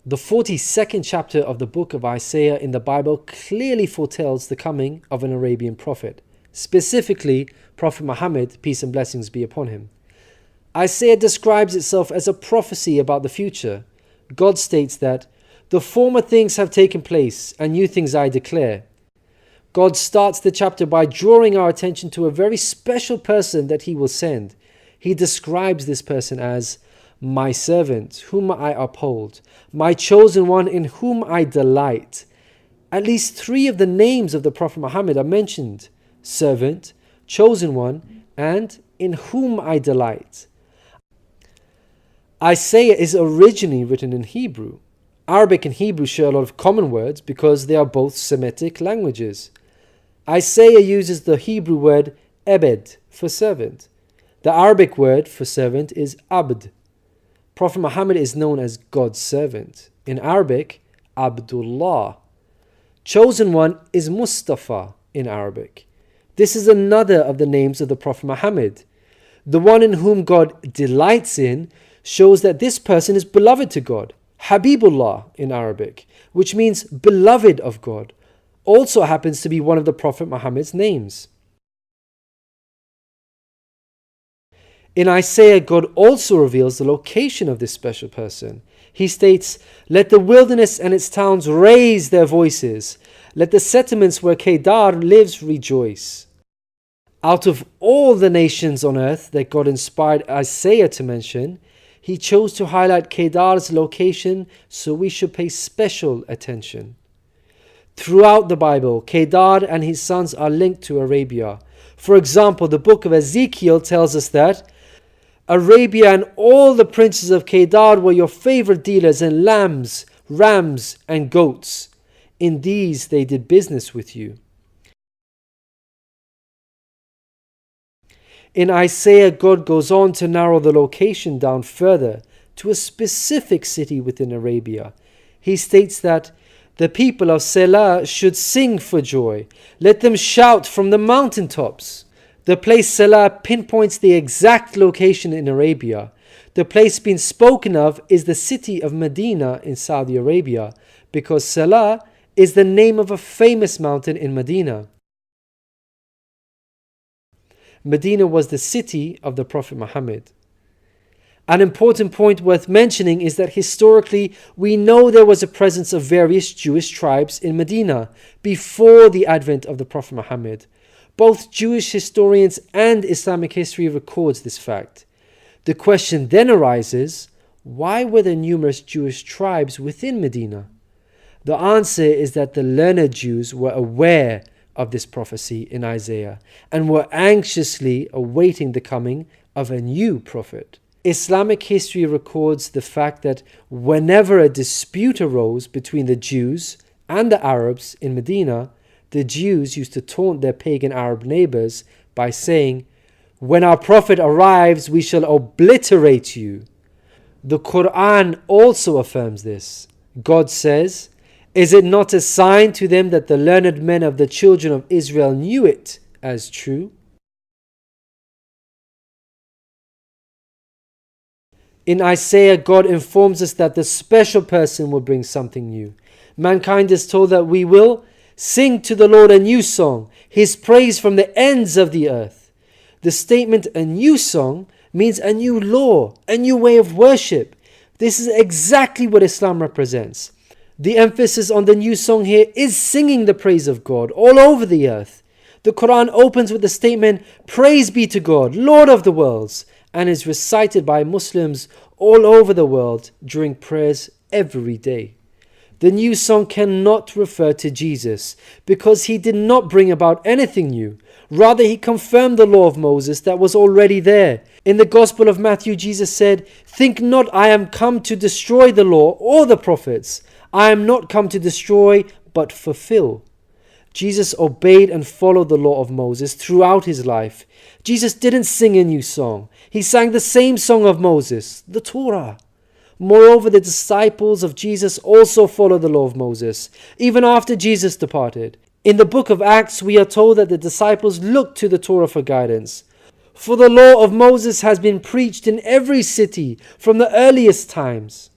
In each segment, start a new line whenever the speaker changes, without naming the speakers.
The 42nd chapter of the book of Isaiah in the Bible clearly foretells the coming of an Arabian prophet, specifically Prophet Muhammad, peace and blessings be upon him. Isaiah describes itself as a prophecy about the future. God states that, "The former things have taken place, and new things I declare." God starts the chapter by drawing our attention to a very special person that he will send. He describes this person as my servant, whom I uphold, my chosen one in whom I delight. At least 3 of the names of the Prophet Muhammad are mentioned: servant, chosen one, and in whom I delight. Isaiah is originally written in Hebrew. Arabic and Hebrew share a lot of common words because they are both Semitic languages. Isaiah uses the Hebrew word ebed for servant. The Arabic word for servant is abd. Prophet Muhammad is known as God's servant. In Arabic, Abdullah. Chosen one is Mustafa in Arabic. This is another of the names of the Prophet Muhammad. The one in whom God delights in shows that this person is beloved to God. Habibullah in Arabic, which means beloved of God, also happens to be one of the Prophet Muhammad's names. In Isaiah, God also reveals the location of this special person. He states, "Let the wilderness and its towns raise their voices. Let the settlements where Kedar lives rejoice." Out of all the nations on earth that God inspired Isaiah to mention, he chose to highlight Kedar's location, so we should pay special attention. Throughout the Bible, Kedar and his sons are linked to Arabia. For example, the book of Ezekiel tells us that Arabia and all the princes of Kedar were your favorite dealers in lambs, rams, and goats. In these they did business with you. In Isaiah, God goes on to narrow the location down further to a specific city within Arabia. He states that the people of Selah should sing for joy. Let them shout from the mountaintops. The place Selah pinpoints the exact location in Arabia. The place being spoken of is the city of Medina in Saudi Arabia, because Selah is the name of a famous mountain in Medina. Medina was the city of the Prophet Muhammad. An important point worth mentioning is that historically we know there was a presence of various Jewish tribes in Medina before the advent of the Prophet Muhammad. Both Jewish historians and Islamic history records this fact. The question then arises, why were there numerous Jewish tribes within Medina? The answer is that the learned Jews were aware of this prophecy in Isaiah and were anxiously awaiting the coming of a new prophet. Islamic history records the fact that whenever a dispute arose between the Jews and the Arabs in Medina, the Jews used to taunt their pagan Arab neighbors by saying, "When our prophet arrives, we shall obliterate you." The Quran also affirms this. God says, "Is it not a sign to them that the learned men of the children of Israel knew it as true?" In Isaiah, God informs us that the special person will bring something new. Mankind is told that we will sing to the Lord a new song, His praise from the ends of the earth. The statement "a new song" means a new law, a new way of worship. This is exactly what Islam represents. The emphasis on the new song here is singing the praise of God all over the earth. The Quran opens with the statement, "Praise be to God, Lord of the worlds," and is recited by Muslims all over the world during prayers every day. The new song cannot refer to Jesus because he did not bring about anything new. Rather, he confirmed the law of Moses that was already there. In the Gospel of Matthew, Jesus said, "Think not I am come to destroy the law or the prophets. I am not come to destroy, but fulfill." Jesus obeyed and followed the law of Moses throughout his life. Jesus didn't sing a new song. He sang the same song of Moses, the Torah. Moreover, the disciples of Jesus also followed the law of Moses, even after Jesus departed. In the book of Acts, we are told that the disciples looked to the Torah for guidance. For the law of Moses has been preached in every city from the earliest times.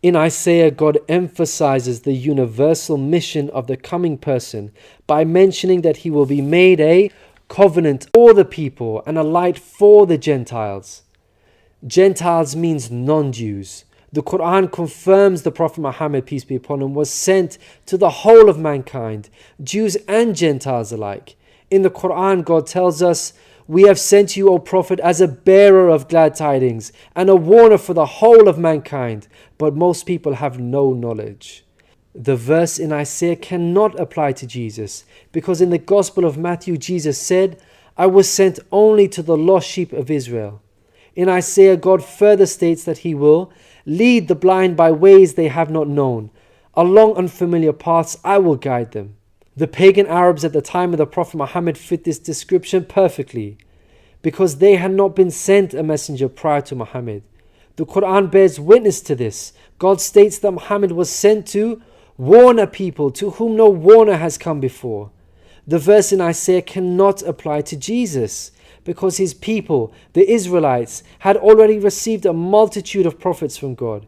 In Isaiah, God emphasizes the universal mission of the coming person by mentioning that he will be made a covenant for the people and a light for the Gentiles. Gentiles means non-Jews. The Quran confirms the Prophet Muhammad, peace be upon him, was sent to the whole of mankind, Jews and Gentiles alike. In the Quran, God tells us, "We have sent you, O Prophet, as a bearer of glad tidings and a warner for the whole of mankind, but most people have no knowledge." The verse in Isaiah cannot apply to Jesus, because in the Gospel of Matthew, Jesus said, "I was sent only to the lost sheep of Israel." In Isaiah, God further states that he will lead the blind by ways they have not known. Along unfamiliar paths I will guide them. The pagan Arabs at the time of the Prophet Muhammad fit this description perfectly, because they had not been sent a messenger prior to Muhammad. The Quran bears witness to this. God states that Muhammad was sent to warn a people to whom no warner has come before. The verse in Isaiah cannot apply to Jesus, because his people, the Israelites, had already received a multitude of prophets from God.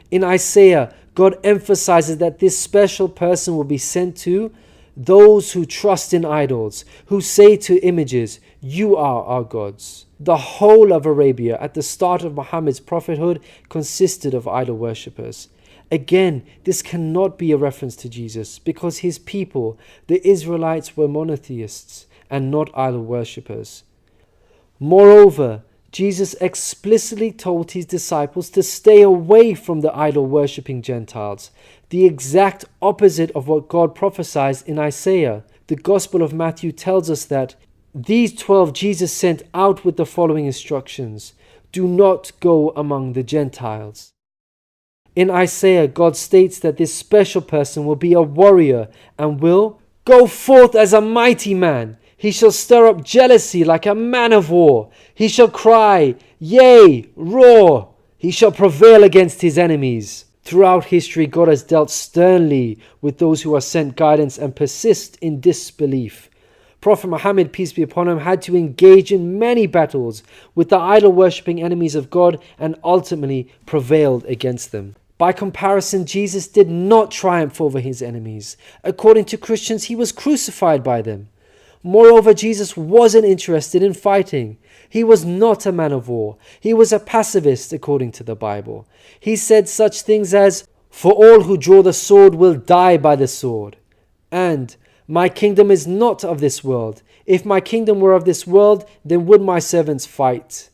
In Isaiah, God emphasizes that this special person will be sent to those who trust in idols, who say to images, "You are our gods." The whole of Arabia at the start of Muhammad's prophethood consisted of idol worshippers. Again, this cannot be a reference to Jesus, because his people, the Israelites, were monotheists and not idol worshippers. Moreover, Jesus explicitly told his disciples to stay away from the idol worshipping Gentiles, the exact opposite of what God prophesied in Isaiah. The Gospel of Matthew tells us that these 12 Jesus sent out with the following instructions: do not go among the Gentiles. In Isaiah, God states that this special person will be a warrior and will go forth as a mighty man. He shall stir up jealousy like a man of war. He shall cry, yea, roar. He shall prevail against his enemies. Throughout history, God has dealt sternly with those who are sent guidance and persist in disbelief. Prophet Muhammad, peace be upon him, had to engage in many battles with the idol-worshipping enemies of God and ultimately prevailed against them. By comparison, Jesus did not triumph over his enemies. According to Christians, he was crucified by them. Moreover, Jesus wasn't interested in fighting. He was not a man of war. He was a pacifist, according to the Bible. He said such things as, "For all who draw the sword will die by the sword," and "My kingdom is not of this world. If my kingdom were of this world, then would my servants fight."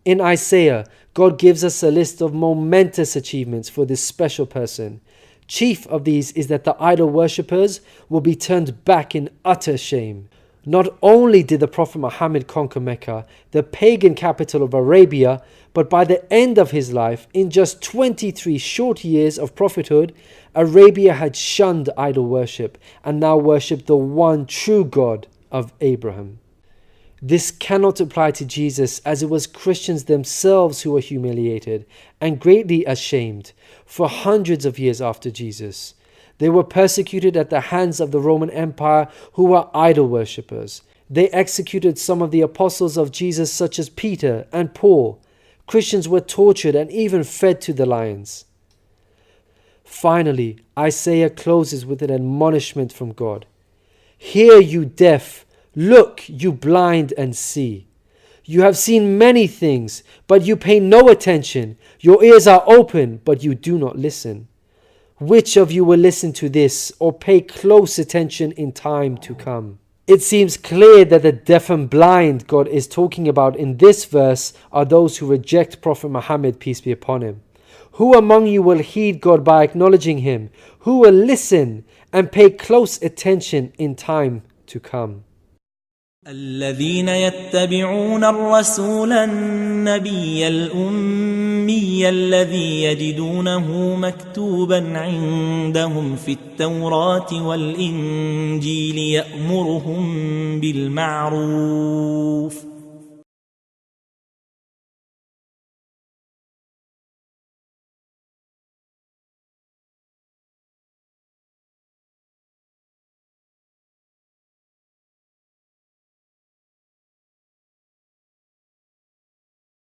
In Isaiah, God gives us a list of momentous achievements for this special person. Chief of these is that the idol worshippers will be turned back in utter shame. Not only did the Prophet Muhammad conquer Mecca, the pagan capital of Arabia, but by the end of his life, in just 23 short years of prophethood, Arabia had shunned idol worship and now worshipped the one true God of Abraham. This cannot apply to Jesus, as it was Christians themselves who were humiliated and greatly ashamed for hundreds of years after Jesus. They were persecuted at the hands of the Roman Empire, who were idol worshippers. They executed some of the apostles of Jesus, such as Peter and Paul. Christians were tortured and even fed to the lions. Finally, Isaiah closes with an admonishment from God. "Hear, you deaf. Look, you blind, and see. You have seen many things, but you pay no attention. Your ears are open, but you do not listen. Which of you will listen to this or pay close attention in time to come?" It seems clear that the deaf and blind God is talking about in this verse are those who reject Prophet Muhammad, peace be upon him. Who among you will heed God by acknowledging him? Who will listen and pay close attention in time to come?
الذين يتبعون الرسول النبي الأمي الذي يجدونه مكتوبا عندهم في التوراة والإنجيل يأمرهم بالمعروف